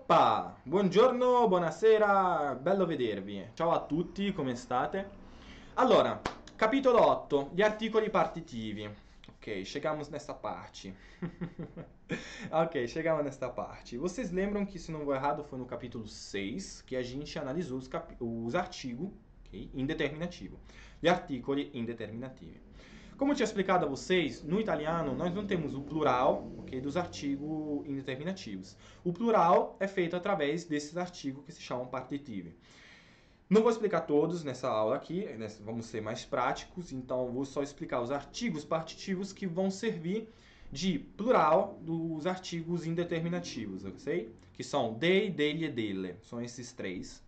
Oppa! Buongiorno, buonasera, bello vedervi. Ciao a tutti, come state? Allora, capitolo 8, gli articoli partitivi. Ok, chegamos nessa parte. Ok, chegamos nessa parte. Vocês lembram que, se não vou errado, foi no capítulo 6 que a gente analisou os artigos, ok, indeterminativo. Gli articoli indeterminativi. Como eu tinha explicado a vocês, no italiano nós não temos o plural, ok, dos artigos indeterminativos. O plural é feito através desses artigos que se chamam partitivi. Não vou explicar todos nessa aula aqui, vamos ser mais práticos, então vou só explicar os artigos partitivos que vão servir de plural dos artigos indeterminativos, ok? Que são dei, dele e dele. São esses três.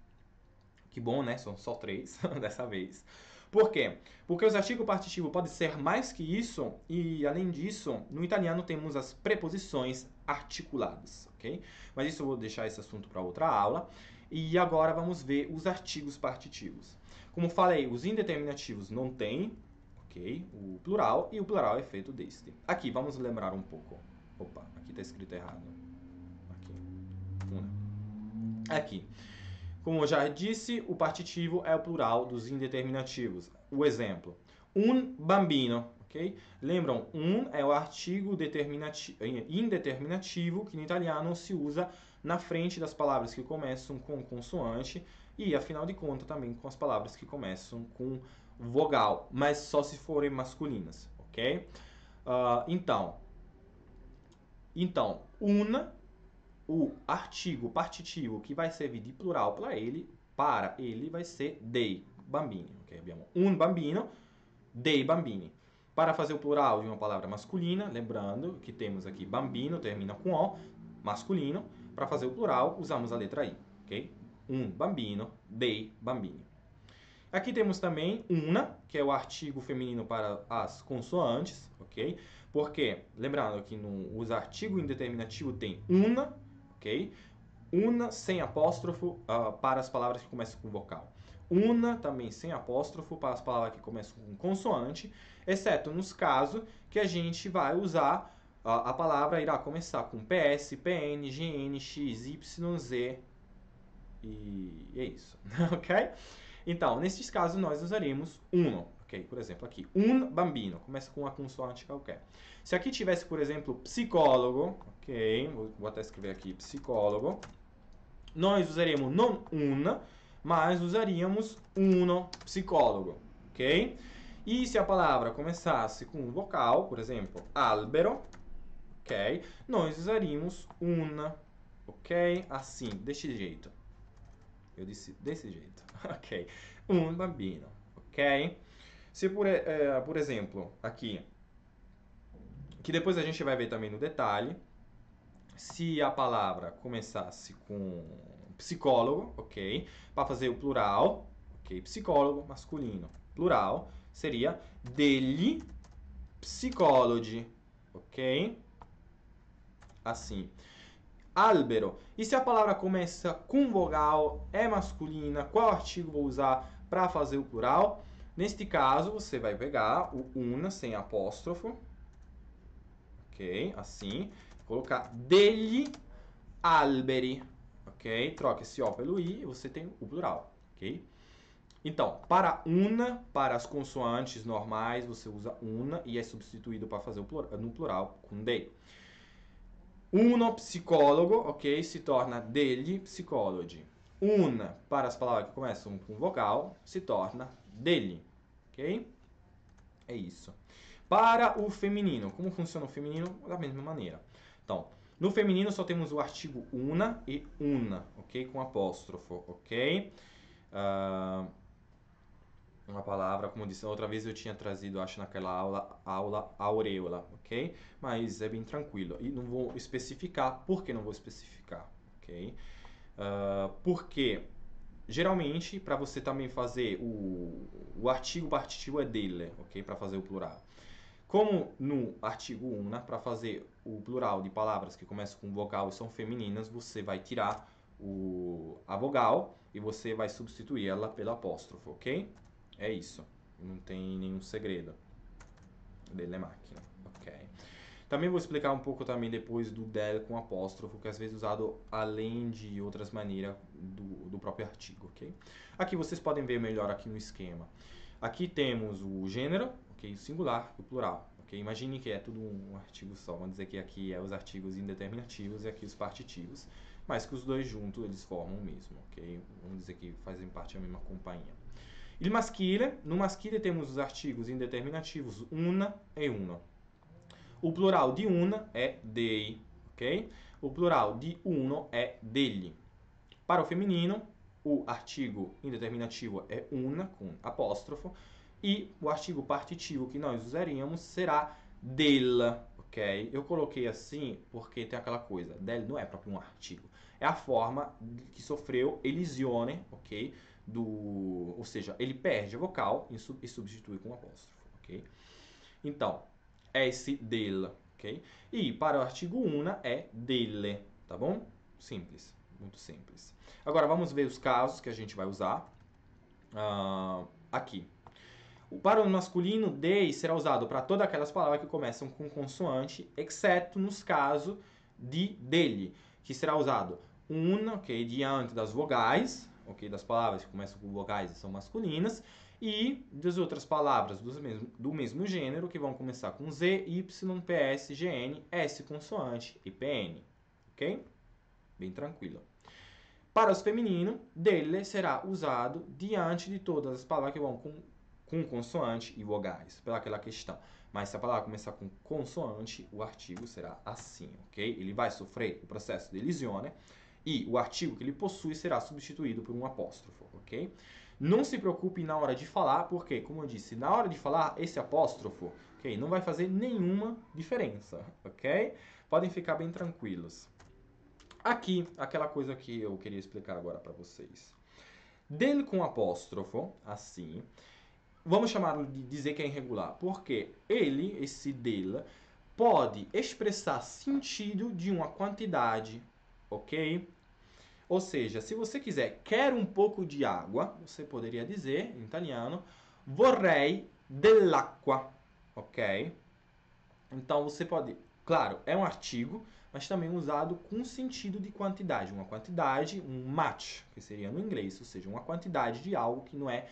Que bom, né? São só três dessa vez. Por quê? Porque os artigos partitivos podem ser mais que isso, e além disso, no italiano temos as preposições articuladas, ok? Mas isso eu vou deixar esse assunto para outra aula. E agora vamos ver os artigos partitivos. Como falei, os indeterminativos não têm, ok? O plural, e o plural é feito deste. Aqui, vamos lembrar um pouco. Opa, aqui está escrito errado. Aqui. Aqui. Como eu já disse, o partitivo é o plural dos indeterminativos. O exemplo, un bambino, ok? Lembram, un é o artigo indeterminativo que no italiano se usa na frente das palavras que começam com consoante e, afinal de contas, também com as palavras que começam com vogal, mas só se forem masculinas, ok? Então, una, o artigo partitivo que vai servir de plural para ele vai ser dei bambini. Okay? Abbiamo un bambino, dei bambini. Para fazer o plural de uma palavra masculina, lembrando que temos aqui bambino, termina com O, masculino. Para fazer o plural, usamos a letra I. Okay? Un bambino, dei bambini. Aqui temos também una, que é o artigo feminino para as consoantes, ok? Porque, lembrando que os artigos indeterminativos tem una, ok? Una sem apóstrofo para as palavras que começam com vogal. Una também sem apóstrofo para as palavras que começam com consoante, exceto nos casos que a gente vai usar a palavra irá começar com PS, PN, GN, X, Y, Z e é isso, ok? Então, nesses casos nós usaremos uno, ok? Por exemplo, aqui, un bambino, começa com uma consoante qualquer. Se aqui tivesse, por exemplo, psicólogo, ok? Vou até escrever aqui, psicólogo. Nós usaremos não una, mas usaríamos uno psicólogo, ok? E se a palavra começasse com um vocal, por exemplo, albero, ok? Nós usaríamos una, ok? Assim, desse jeito. Eu disse desse jeito, ok? Un bambino, ok? Se por exemplo, aqui, que depois a gente vai ver também no detalhe, se a palavra começasse com psicólogo, ok? Para fazer o plural, ok? Psicólogo masculino, plural, seria degli psicologi, ok? Assim. Albero. E se a palavra começa com vogal, é masculina, qual artigo vou usar para fazer o plural? Neste caso, você vai pegar o una sem apóstrofo, ok? Assim, colocar degli alberi, ok? Troca esse O pelo I e você tem o plural, ok? Então, para una, para as consoantes normais, você usa una e é substituído para fazer no plural com dei. Uno psicólogo, ok? Se torna degli psicologi. Una, para as palavras que começam com vogal, se torna degli, ok? É isso. Para o feminino, como funciona o feminino? Da mesma maneira. Então, no feminino só temos o artigo una e una, ok? Com apóstrofo, ok? Uma palavra, como eu disse outra vez, eu tinha trazido, acho, naquela aula auréola, ok? Mas é bem tranquilo. E não vou especificar. Por que não vou especificar? Ok? Porque, geralmente, para você também fazer o artigo partitivo é dele, ok? Para fazer o plural. Como no artigo una, para fazer o plural de palavras que começam com vogal e são femininas, você vai tirar a vogal e você vai substituir ela pelo apóstrofo, ok? É isso. Não tem nenhum segredo. Delle macchine, ok? Também vou explicar um pouco também depois do del com apóstrofo, que às vezes é usado além de outras maneiras do próprio artigo, ok? Aqui vocês podem ver melhor aqui no esquema. Aqui temos o gênero, ok? O singular e o plural, ok? Imagine que é tudo um artigo só. Vamos dizer que aqui é os artigos indeterminativos e aqui os partitivos, mas que os dois juntos eles formam o mesmo, ok? Vamos dizer que fazem parte da mesma companhia. Il maschile, no maschile temos os artigos indeterminativos una e uno. O plural di una é dei, ok? O plural di uno é degli. Para o feminino, o artigo indeterminativo é una, com apóstrofo, e o artigo partitivo que nós usaríamos será della, ok? Eu coloquei assim porque tem aquela coisa, del não é próprio um artigo, é a forma que sofreu elisione, ok? Ou seja, ele perde a vocal e substitui com apóstrofo, ok? Então, é esse della, ok? E para o artigo una é delle, tá bom? Simples, muito simples. Agora vamos ver os casos que a gente vai usar aqui. Para o masculino, dei será usado para todas aquelas palavras que começam com consoante, exceto nos casos de dele, que será usado una, ok, diante das vogais, ok, das palavras que começam com vogais e são masculinas, e das outras palavras do mesmo gênero, que vão começar com Z, Y, PS, GN, S consoante e PN, ok? Bem tranquilo. Para os femininos, dele será usado diante de todas as palavras que vão com consoante e vogais, pela aquela questão. Mas se a palavra começar com consoante, o artigo será assim, ok? Ele vai sofrer o processo de elisione e o artigo que ele possui será substituído por um apóstrofo, ok? Não se preocupe na hora de falar, porque, como eu disse, na hora de falar, esse apóstrofo, ok, não vai fazer nenhuma diferença, ok? Podem ficar bem tranquilos. Aqui, aquela coisa que eu queria explicar agora para vocês. Del com apóstrofo, assim, vamos chamá-lo de dizer que é irregular, porque ele, esse del, pode expressar sentido de uma quantidade, ok? Ou seja, se você quiser, quero um pouco de água, você poderia dizer, em italiano, vorrei dell'acqua, ok? Então você pode, claro, é um artigo, mas também usado com sentido de quantidade. Uma quantidade, um much, que seria no inglês, ou seja, uma quantidade de algo que não é,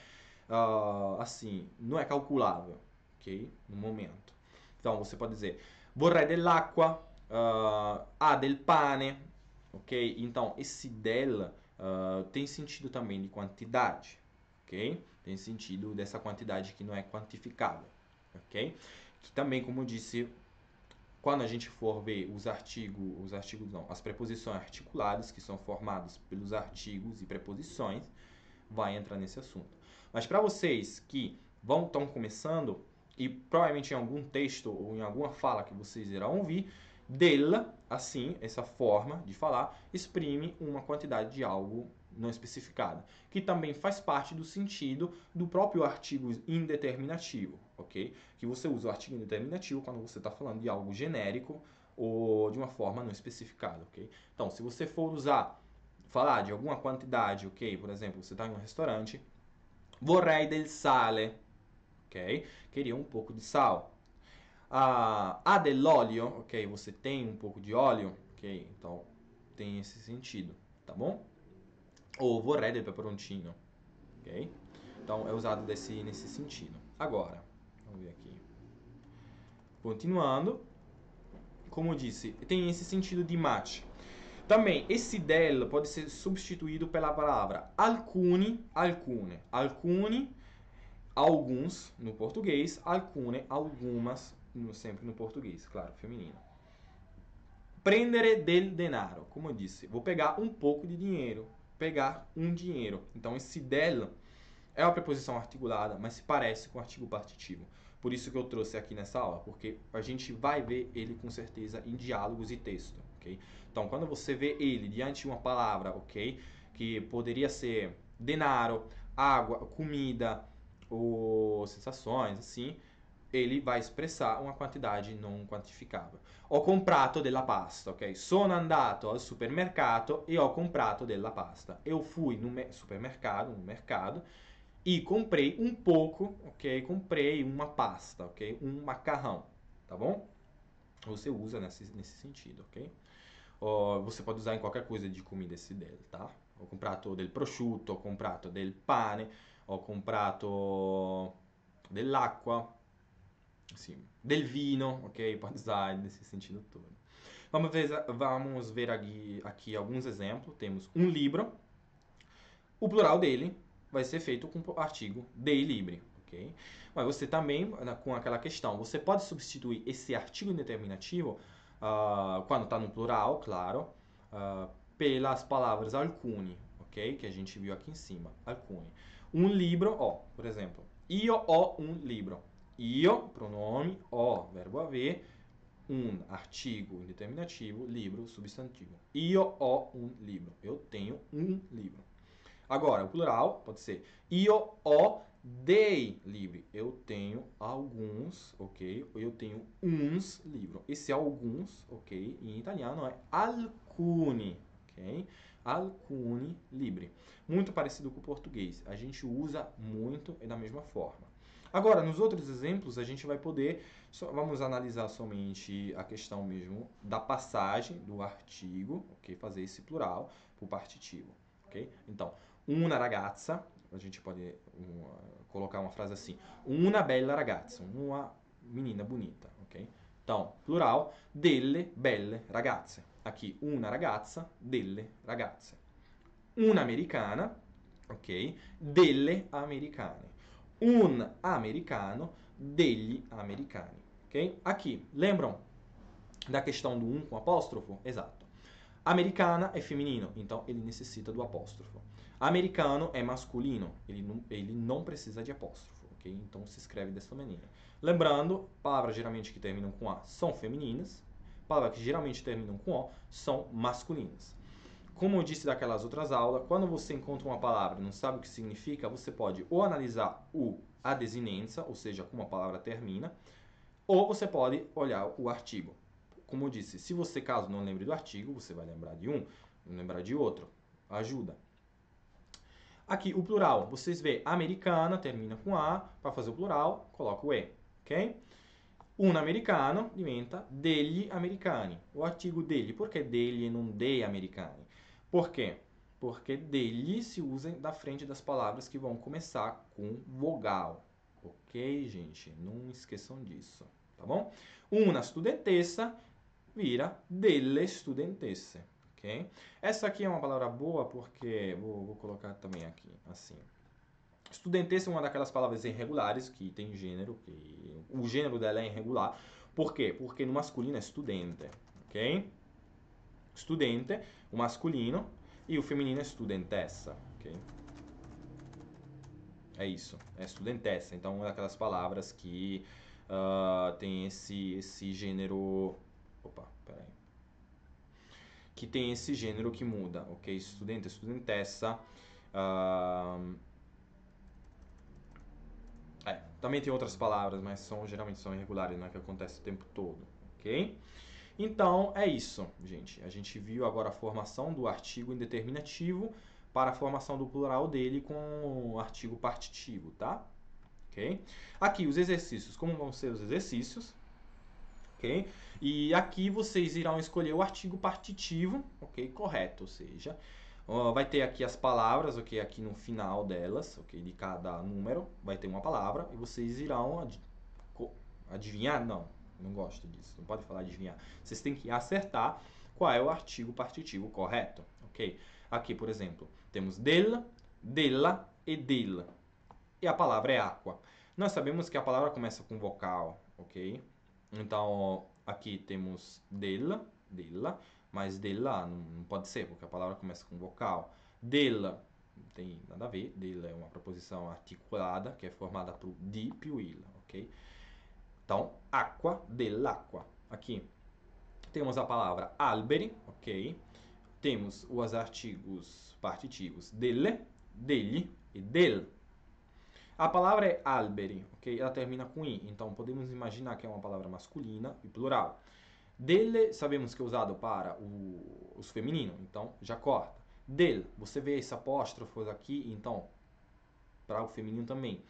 assim, não é calculável, ok? No momento. Então você pode dizer, vorrei dell'acqua, del pane, ok? Então esse della tem sentido também de quantidade, ok? Tem sentido dessa quantidade que não é quantificável, ok? Que também, como eu disse, quando a gente for ver as preposições articuladas, que são formadas pelos artigos e preposições, vai entrar nesse assunto. Mas para vocês que estão começando, e provavelmente em algum texto ou em alguma fala que vocês irão ouvir, della, assim, essa forma de falar, exprime uma quantidade de algo não especificada, que também faz parte do sentido do próprio artigo indeterminativo, ok? Que você usa o artigo indeterminativo quando você está falando de algo genérico ou de uma forma não especificada, ok? Então, se você for falar de alguma quantidade, ok? Por exemplo, você está em um restaurante, vorrei del sale, ok? Queria um pouco de sal. Há dell'olio, ok? Você tem um pouco de óleo, ok? Então, tem esse sentido, tá bom? Ou vorrei del peperoncino, ok? Então, é usado nesse sentido. Agora, vamos ver aqui. Continuando, como eu disse, tem esse sentido de match. Também, esse del pode ser substituído pela palavra alcuni, alcune. Alcuni, alguns no português, alcune, algumas, sempre no português, claro, feminino. Prendere del denaro, como eu disse, vou pegar um pouco de dinheiro, pegar um dinheiro. Então, esse del é uma preposição articulada, mas se parece com o artigo partitivo. Por isso que eu trouxe aqui nessa aula, porque a gente vai ver ele com certeza em diálogos e texto, ok? Então, quando você vê ele diante de uma palavra, ok? Que poderia ser denaro, água, comida ou sensações, assim, ele vai expressar uma quantidade não quantificável. Ho comprato della pasta, ok? Sono andato al supermercato e ho comprato della pasta. Eu fui no supermercado, no mercado, e comprei um pouco, ok? Comprei uma pasta, ok? Um macarrão, tá bom? você usa nesse sentido, ok? Ou você pode usar em qualquer coisa de comida esse del, tá? Ho comprato del prosciutto, ho comprato del pane, ho comprato dell'acqua, assim, del vino, ok? Pode usar nesse sentido todo. Vamos ver aqui alguns exemplos. Temos um livro. O plural dele vai ser feito com o artigo dei libri, ok? Mas você também, com aquela questão, você pode substituir esse artigo indeterminativo, quando está no plural, claro, pelas palavras alcuni, ok? Que a gente viu aqui em cima, alcuni. Um livro, ó, por exemplo, io ho un libro. Io, pronome, ho, verbo haver, um artigo indeterminativo, livro, substantivo. Io ho un libro. Eu tenho um livro. Agora, o plural pode ser io ho dei libri. Eu tenho alguns, ok? Eu tenho uns livros. Esse alguns, ok? Em italiano é alcuni, ok? Alcuni libri. Muito parecido com o português. A gente usa muito e da mesma forma. Agora, nos outros exemplos, a gente vai poder... Vamos analisar somente a questão mesmo da passagem do artigo, ok? Fazer esse plural para o partitivo, ok? Então, una ragazza, a gente pode colocar uma frase assim, una bella ragazza, uma menina bonita, ok? Então, plural, delle belle ragazze. Aqui, una ragazza, delle ragazze. Una americana, ok? Delle americane. Un americano, degli americani, ok? Aqui, lembram da questão do com apóstrofo? Exato. Americana é feminino, então ele necessita do apóstrofo. Americano é masculino, ele não precisa de apóstrofo, ok? Então se escreve dessa maneira. Lembrando, palavras geralmente que terminam com A são femininas, palavras que geralmente terminam com O são masculinas. Como eu disse daquelas outras aulas, quando você encontra uma palavra e não sabe o que significa, você pode ou analisar a desinência, ou seja, como a palavra termina, ou você pode olhar o artigo. Como eu disse, se você, caso não lembre do artigo, você vai lembrar de um, não lembrar de outro. Ajuda. Aqui, o plural. Vocês vê, americana termina com A. Para fazer o plural, coloca o E. Ok? Un americano diventa degli americani. O artigo degli. Por que degli e não dei americani? Por quê? Porque degli se usa da frente das palavras que vão começar com vogal. Ok, gente? Não esqueçam disso. Tá bom? Una studentessa vira delle studentesse, ok? Essa aqui é uma palavra boa porque, vou colocar também aqui, assim. Studentessa é uma daquelas palavras irregulares que tem gênero, que o gênero dela é irregular. Por quê? Porque no masculino é studente, ok? Studente, o masculino, e o feminino é studentessa, ok? É isso, é studentessa. Então, é uma daquelas palavras que tem esse gênero... Opa, peraí. Que tem esse gênero que muda, ok? Estudante, estudantessa. Também tem outras palavras, mas geralmente são irregulares, né? Que acontece o tempo todo, ok? Então, é isso, gente. A gente viu agora a formação do artigo indeterminativo para a formação do plural dele com o artigo partitivo, tá? Ok? Aqui, os exercícios. Como vão ser os exercícios? Ok? E aqui vocês irão escolher o artigo partitivo, ok? Correto, ou seja, vai ter aqui as palavras, ok? Aqui no final delas, ok? De cada número vai ter uma palavra e vocês irão adivinhar? Não gosto disso, não pode falar adivinhar. Vocês têm que acertar qual é o artigo partitivo correto, ok? Aqui, por exemplo, temos del, della e del. E a palavra é aqua. Nós sabemos que a palavra começa com vogal, ok? Então, aqui temos della, mas della não pode ser, porque a palavra começa com vogal. Della não tem nada a ver, della é uma preposição articulada, que é formada por di più il, ok? Então, acqua, dell'acqua. Aqui temos a palavra alberi, ok? Temos os artigos partitivos delle, degli e del. A palavra é alberi, ok? Ela termina com i, então podemos imaginar que é uma palavra masculina e plural. Delle, sabemos que é usado para os femininos, então já corta. Del, você vê esse apóstrofo aqui, então, para o feminino também.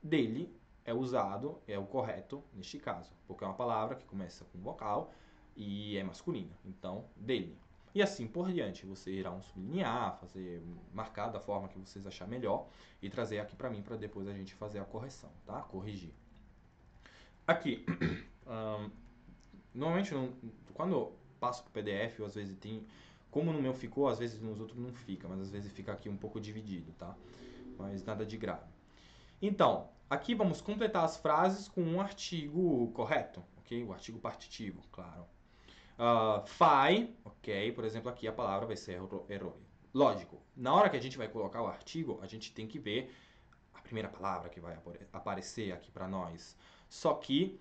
Degli, é usado, é o correto neste caso, porque é uma palavra que começa com vogal e é masculina, então dele. E assim por diante, você irá sublinhar, marcar da forma que vocês achar melhor e trazer aqui para mim para depois a gente fazer a correção, tá? Corrigir. Aqui, normalmente quando eu passo pro PDF, às vezes tem, como no meu ficou, às vezes nos outros não fica, mas às vezes fica aqui um pouco dividido, tá? Mas nada de grave. Então, aqui vamos completar as frases com um artigo correto, ok? O artigo partitivo, claro. Fai, ok? Por exemplo, aqui a palavra vai ser errore. Lógico, na hora que a gente vai colocar o artigo, a gente tem que ver a primeira palavra que vai aparecer aqui para nós. Só que,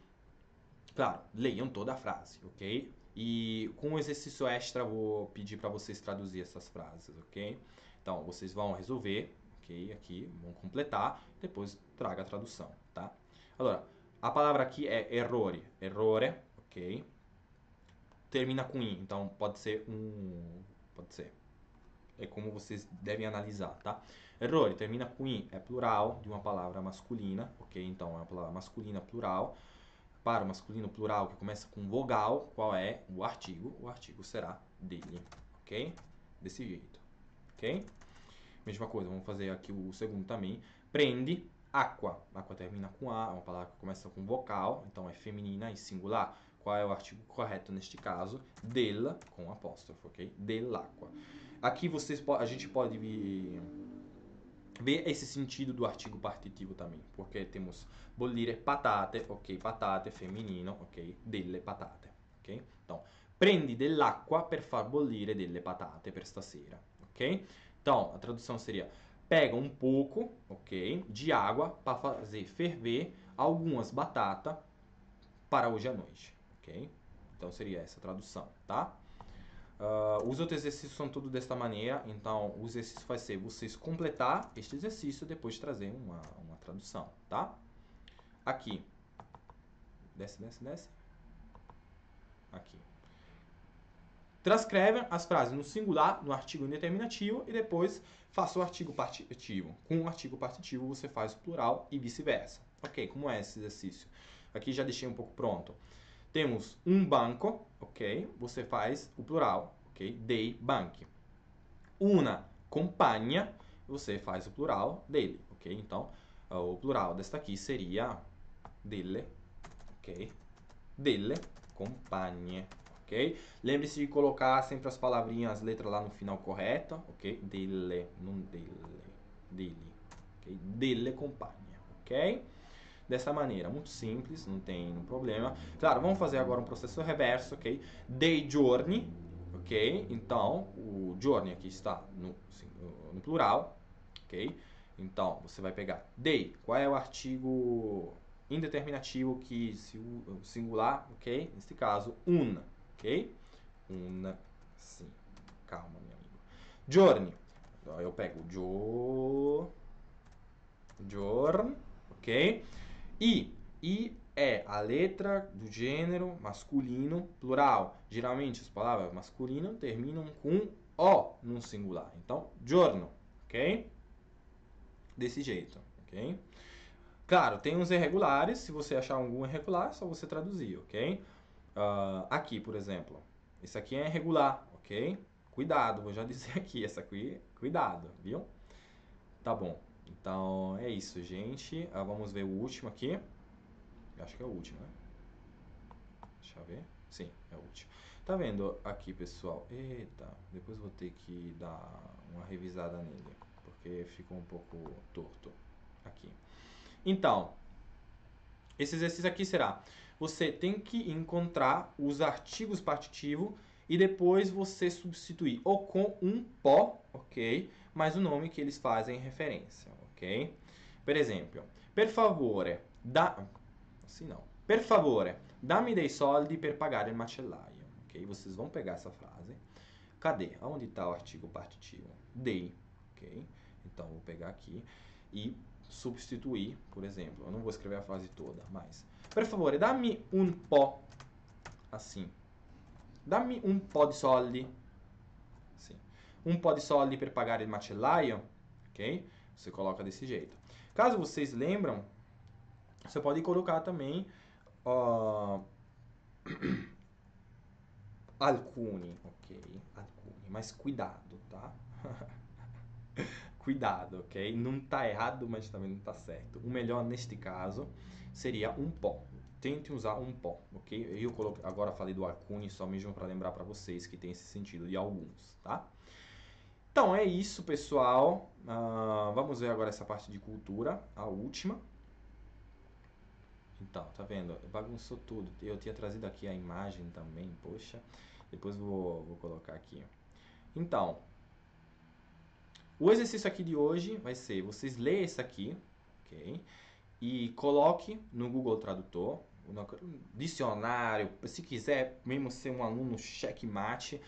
claro, leiam toda a frase, ok? E com um exercício extra, vou pedir para vocês traduzir essas frases, ok? Então, vocês vão resolver, ok? Aqui, vão completar, depois traga a tradução, tá? Agora, a palavra aqui é errore, errore, ok? Termina com i, então pode ser pode ser. É como vocês devem analisar, tá? Errore termina com i, é plural de uma palavra masculina, ok? Então é uma palavra masculina plural. Para o masculino plural que começa com vogal, qual é o artigo? O artigo será dele, ok? Desse jeito, ok? Mesma coisa, vamos fazer aqui o segundo também. Prende, aqua. Aqua termina com a, é uma palavra que começa com vocal, então é feminina e singular. Qual é o artigo correto neste caso? Della, com apóstrofo, ok? Dell'acqua. Aqui a gente pode ver esse sentido do artigo partitivo também, porque temos bollire patate, ok? Patate feminino, ok? Delle patate, ok? Então, prendi dell'acqua per far bollire delle patate per stasera, ok? Então, a tradução seria: pega um pouco, ok, de água para fazer ferver algumas batatas para hoje à noite, ok? Então seria essa a tradução, tá? Os outros exercícios são tudo desta maneira, então o exercício vai ser vocês completar este exercício e depois trazer uma tradução, tá? Aqui. Desce, desce, desce. Aqui. Transcreve as frases no singular, no artigo indeterminativo e depois faça o artigo partitivo. Com o artigo partitivo você faz o plural e vice-versa. Ok, como é esse exercício? Aqui já deixei um pouco pronto. Temos um banco, ok? Você faz o plural, ok? Dei banchi. Una compagna, você faz o plural dele, ok? Então, o plural desta aqui seria delle, ok? Delle compagne, ok? Lembre-se de colocar sempre as palavrinhas, as letras lá no final correta, ok? Delle, não delle, dele, ok? Delle compagne, ok? Dessa maneira, muito simples, não tem nenhum problema. Claro, vamos fazer agora um processo reverso, ok? Dei giorni, ok? Então, o giorni aqui está no plural, ok? Então, você vai pegar dei. Qual é o artigo indeterminativo que singular, ok? Neste caso, una, ok? Una, sim. Calma, meu amigo. Giorni. Então, eu pego giorno, ok? I é a letra do gênero masculino plural. Geralmente as palavras masculinas terminam com O no singular. Então, giorno, ok? Desse jeito, ok? Claro, tem uns irregulares. Se você achar algum irregular, é só você traduzir, ok? Aqui, por exemplo. Esse aqui é irregular, ok? Cuidado, vou já dizer aqui. Essa aqui, cuidado, viu? Tá bom. Então, é isso, gente. Vamos ver o último aqui. Acho que é o último, né? Deixa eu ver. Sim, é o último. Tá vendo aqui, pessoal? Eita, depois vou ter que dar uma revisada nele, porque ficou um pouco torto aqui. Então, esse exercício aqui será: você tem que encontrar os artigos partitivos e depois você substituir ou com um pó, ok? Mas o nome que eles fazem referência, ok? Per exemplo, per favore, assim não. Per favore, dammi dei soldi per pagare il macellaio. Ok? Vocês vão pegar essa frase. Cadê? Onde está o artigo partitivo? Dei. Ok? Então, vou pegar aqui e substituir, por exemplo. Eu não vou escrever a frase toda, mas... Per favore, dammi un po'. Assim. Dammi un po' di soldi. Assim. Un po' di soldi per pagare il macellaio. Ok? Você coloca desse jeito. Caso vocês lembram, Você pode colocar também alcuni, ok? Alcuni, mas cuidado, tá? Cuidado, ok? Não tá errado, mas também não tá certo. O melhor neste caso seria um pó. Tente usar um pó, ok? Eu coloquei, agora falei do alcuni só mesmo para lembrar para vocês que tem esse sentido de alguns, tá? Então é isso, pessoal. Vamos ver agora essa parte de cultura, a última. Então, tá vendo? Bagunçou tudo. Eu tinha trazido aqui a imagem também, poxa. Depois vou colocar aqui. Então, o exercício aqui de hoje vai ser, vocês lêem esse aqui, ok? E coloque no Google Tradutor, no dicionário, se quiser mesmo ser um aluno checkmate,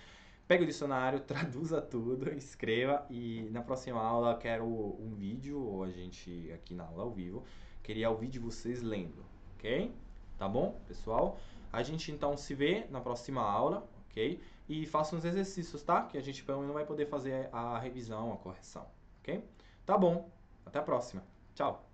pega o dicionário, traduza tudo, escreva e na próxima aula eu quero um vídeo, ou a gente aqui na aula ao vivo, queria o vídeo de vocês lendo, ok? Tá bom, pessoal? A gente então se vê na próxima aula, ok? E faça uns exercícios, tá? Que a gente pelo menos vai poder fazer a revisão, a correção, ok? Tá bom, até a próxima. Tchau!